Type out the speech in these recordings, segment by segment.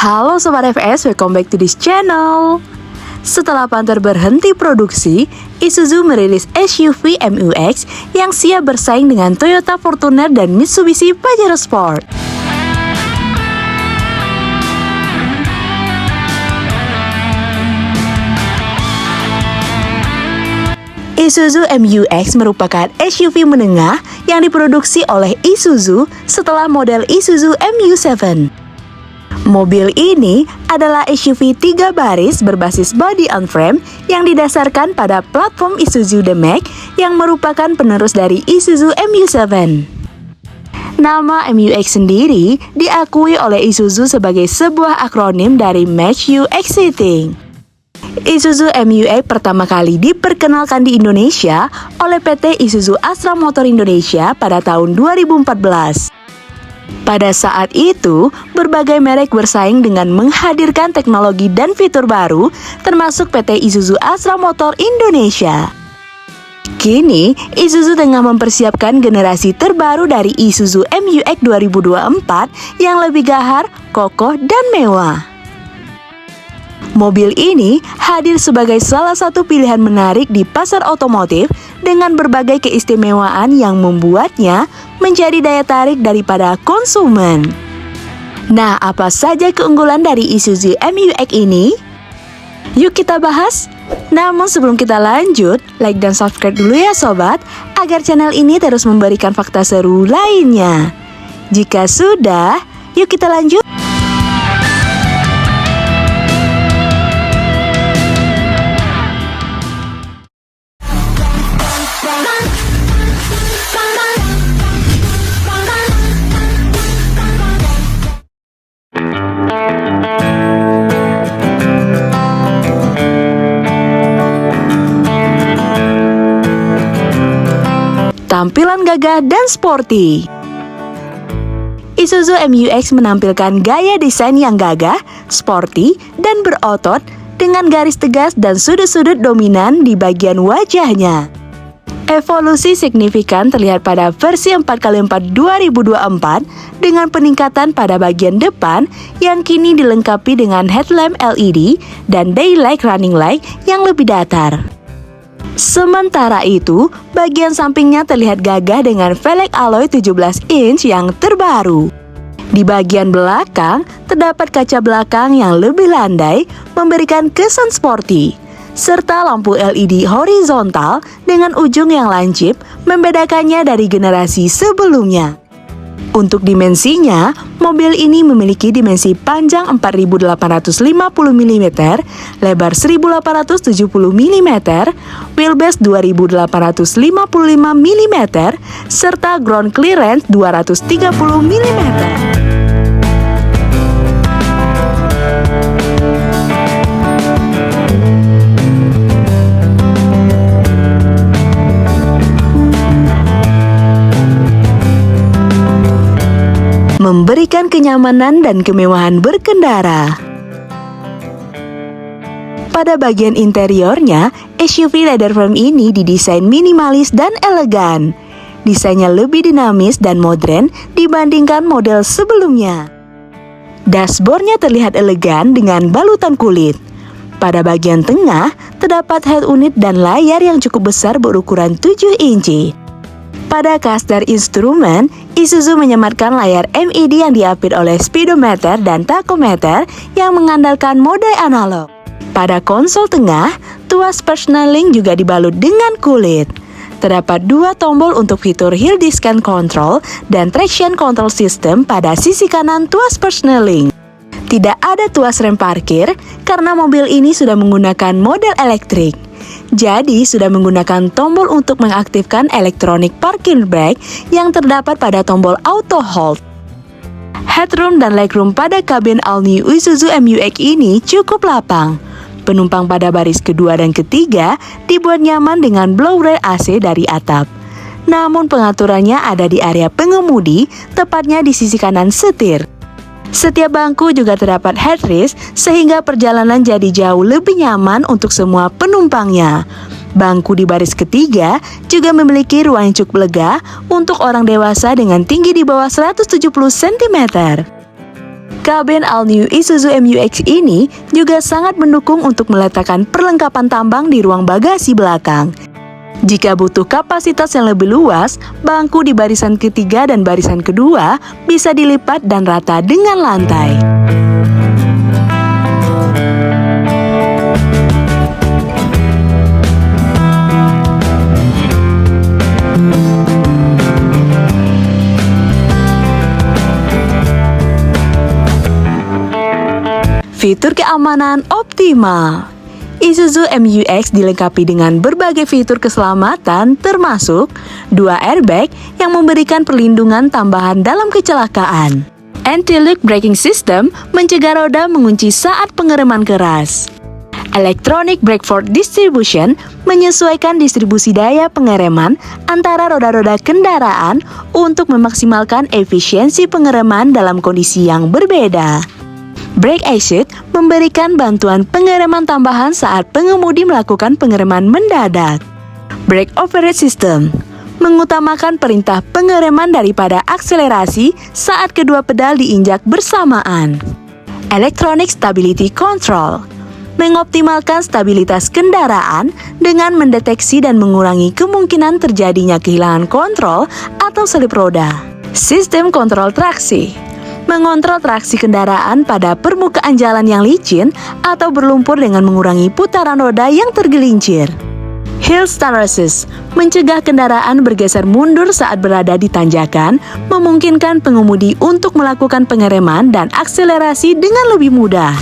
Halo Sobat FS, welcome back to this channel. Setelah Panther berhenti produksi, Isuzu merilis SUV MU-X yang siap bersaing dengan Toyota Fortuner dan Mitsubishi Pajero Sport. Isuzu MU-X merupakan SUV menengah yang diproduksi oleh Isuzu setelah model Isuzu MU-7. Mobil ini adalah SUV 3 baris berbasis body on frame yang didasarkan pada platform Isuzu The-Max yang merupakan penerus dari Isuzu MU-7. Nama MU-X sendiri diakui oleh Isuzu sebagai sebuah akronim dari Make You Exciting. Isuzu MU-X pertama kali diperkenalkan di Indonesia oleh PT Isuzu Astra Motor Indonesia pada tahun 2014. Pada saat itu, berbagai merek bersaing dengan menghadirkan teknologi dan fitur baru, termasuk PT Isuzu Astra Motor Indonesia. Kini, Isuzu tengah mempersiapkan generasi terbaru dari Isuzu MU-X 2024 yang lebih gahar, kokoh, dan mewah. Mobil ini hadir sebagai salah satu pilihan menarik di pasar otomotif dengan berbagai keistimewaan yang membuatnya menjadi daya tarik daripada konsumen. Nah, apa saja keunggulan dari Isuzu MU-X ini? Yuk kita bahas. Namun sebelum kita lanjut, like dan subscribe dulu ya sobat, agar channel ini terus memberikan fakta seru lainnya. Jika sudah, yuk kita lanjut. Tampilan gagah dan sporty. Isuzu MU-X menampilkan gaya desain yang gagah, sporty, dan berotot dengan garis tegas dan sudut-sudut dominan di bagian wajahnya. Evolusi signifikan terlihat pada versi 4x4 2024 dengan peningkatan pada bagian depan yang kini dilengkapi dengan headlamp LED dan daylight running light yang lebih datar. Sementara itu, bagian sampingnya terlihat gagah dengan velg alloy 17 inch yang terbaru. Di bagian belakang, terdapat kaca belakang yang lebih landai, memberikan kesan sporty, serta lampu LED horizontal dengan ujung yang lancip, membedakannya dari generasi sebelumnya. Untuk dimensinya, mobil ini memiliki dimensi panjang 4.850 mm, lebar 1.870 mm, wheelbase 2.855 mm, serta ground clearance 230 mm. Memberikan kenyamanan dan kemewahan berkendara. Pada bagian interiornya, SUV leather frame ini didesain minimalis dan elegan. Desainnya lebih dinamis dan modern dibandingkan model sebelumnya. Dashboardnya terlihat elegan dengan balutan kulit. Pada bagian tengah, terdapat head unit dan layar yang cukup besar berukuran 7 inci. Pada cluster instrumen, Isuzu menyematkan layar LED yang diapit oleh speedometer dan tachometer yang mengandalkan mode analog. Pada konsol tengah, tuas personaling juga dibalut dengan kulit. Terdapat 2 tombol untuk fitur hill descent control dan traction control system pada sisi kanan tuas personaling. Tidak ada tuas rem parkir karena mobil ini sudah menggunakan model elektrik. Jadi sudah menggunakan tombol untuk mengaktifkan electronic parking brake yang terdapat pada tombol auto hold. Headroom dan legroom pada kabin all new Isuzu MU-X ini cukup lapang. Penumpang pada baris kedua dan ketiga dibuat nyaman dengan blower AC dari atap. Namun pengaturannya ada di area pengemudi, tepatnya di sisi kanan setir. Setiap bangku juga terdapat headrest sehingga perjalanan jadi jauh lebih nyaman untuk semua penumpangnya. Bangku di baris ketiga juga memiliki ruang yang cukup lega untuk orang dewasa dengan tinggi di bawah 170 cm. Kabin All New Isuzu MU-X ini juga sangat mendukung untuk meletakkan perlengkapan tambang di ruang bagasi belakang. Jika butuh kapasitas yang lebih luas, bangku di barisan ketiga dan barisan kedua bisa dilipat dan rata dengan lantai. Fitur keamanan optimal. Isuzu MU-X dilengkapi dengan berbagai fitur keselamatan termasuk 2 airbag yang memberikan perlindungan tambahan dalam kecelakaan. Anti-lock braking system mencegah roda mengunci saat pengereman keras. Electronic brake force distribution menyesuaikan distribusi daya pengereman antara roda-roda kendaraan untuk memaksimalkan efisiensi pengereman dalam kondisi yang berbeda. Brake assist memberikan bantuan pengereman tambahan saat pengemudi melakukan pengereman mendadak. Brake override system mengutamakan perintah pengereman daripada akselerasi saat kedua pedal diinjak bersamaan. Electronic stability control mengoptimalkan stabilitas kendaraan dengan mendeteksi dan mengurangi kemungkinan terjadinya kehilangan kontrol atau selip roda. Sistem kontrol traksi mengontrol traksi kendaraan pada permukaan jalan yang licin atau berlumpur dengan mengurangi putaran roda yang tergelincir. Hill start assist mencegah kendaraan bergeser mundur saat berada di tanjakan, memungkinkan pengemudi untuk melakukan pengereman dan akselerasi dengan lebih mudah.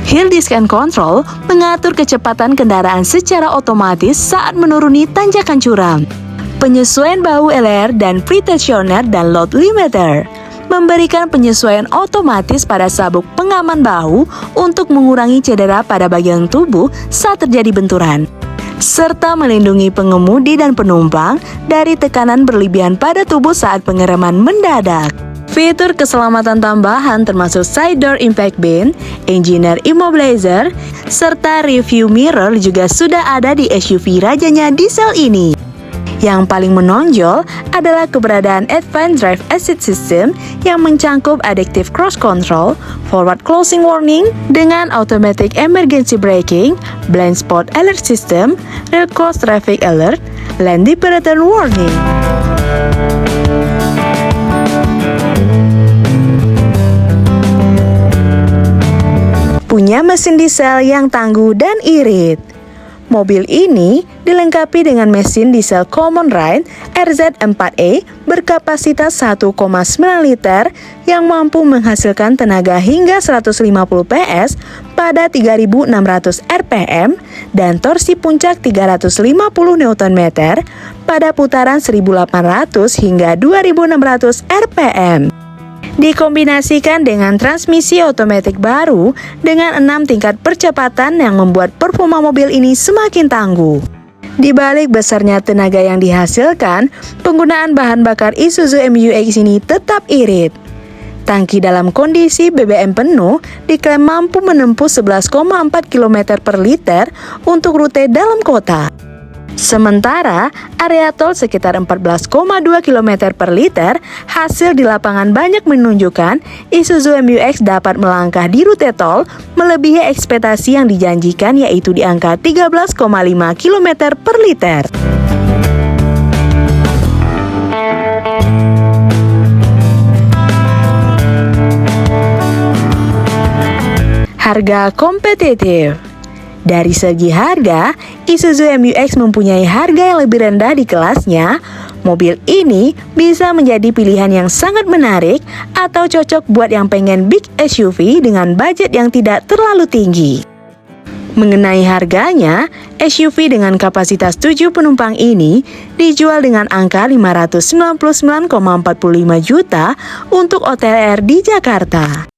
Hill descent control mengatur kecepatan kendaraan secara otomatis saat menuruni tanjakan curam. Penyesuaian bahu LR dan pretensioner dan load limiter memberikan penyesuaian otomatis pada sabuk pengaman bahu untuk mengurangi cedera pada bagian tubuh saat terjadi benturan, serta melindungi pengemudi dan penumpang dari tekanan berlebihan pada tubuh saat pengereman mendadak. Fitur keselamatan tambahan termasuk side door impact beam, engineer immobilizer, serta review mirror juga sudah ada di SUV rajanya diesel ini. Yang paling menonjol adalah keberadaan Advanced Drive Assist System yang mencangkup Adaptive Cruise Control, Forward Closing Warning dengan Automatic Emergency Braking, Blind Spot Alert System, Rail Cross Traffic Alert, Lane Departure Warning. Punya mesin diesel yang tangguh dan irit. Mobil ini dilengkapi dengan mesin diesel Common Rail RZ4E berkapasitas 1,9 liter yang mampu menghasilkan tenaga hingga 150 PS pada 3.600 RPM dan torsi puncak 350 Nm pada putaran 1.800 hingga 2.600 RPM. Dikombinasikan dengan transmisi otomatis baru dengan 6 tingkat percepatan yang membuat performa mobil ini semakin tangguh. Di balik besarnya tenaga yang dihasilkan, penggunaan bahan bakar Isuzu MU-X ini tetap irit. Tangki dalam kondisi BBM penuh diklaim mampu menempuh 11,4 km per liter untuk rute dalam kota. Sementara area tol sekitar 14,2 km per liter, hasil di lapangan banyak menunjukkan Isuzu MU-X dapat melangkah di rute tol melebihi ekspektasi yang dijanjikan, yaitu di angka 13,5 km per liter. Harga kompetitif. Dari segi harga, Isuzu MU-X mempunyai harga yang lebih rendah di kelasnya. Mobil ini bisa menjadi pilihan yang sangat menarik atau cocok buat yang pengen big SUV dengan budget yang tidak terlalu tinggi. Mengenai harganya, SUV dengan kapasitas 7 penumpang ini dijual dengan angka 599,45 juta untuk OTR di Jakarta.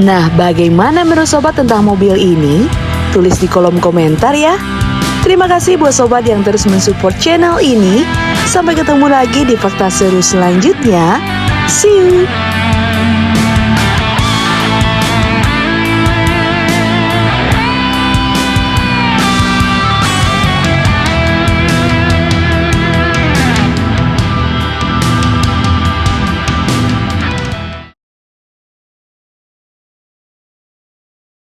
Nah, bagaimana menurut sobat tentang mobil ini? Tulis di kolom komentar ya. Terima kasih buat sobat yang terus mensupport channel ini. Sampai ketemu lagi di fakta seru selanjutnya. See you!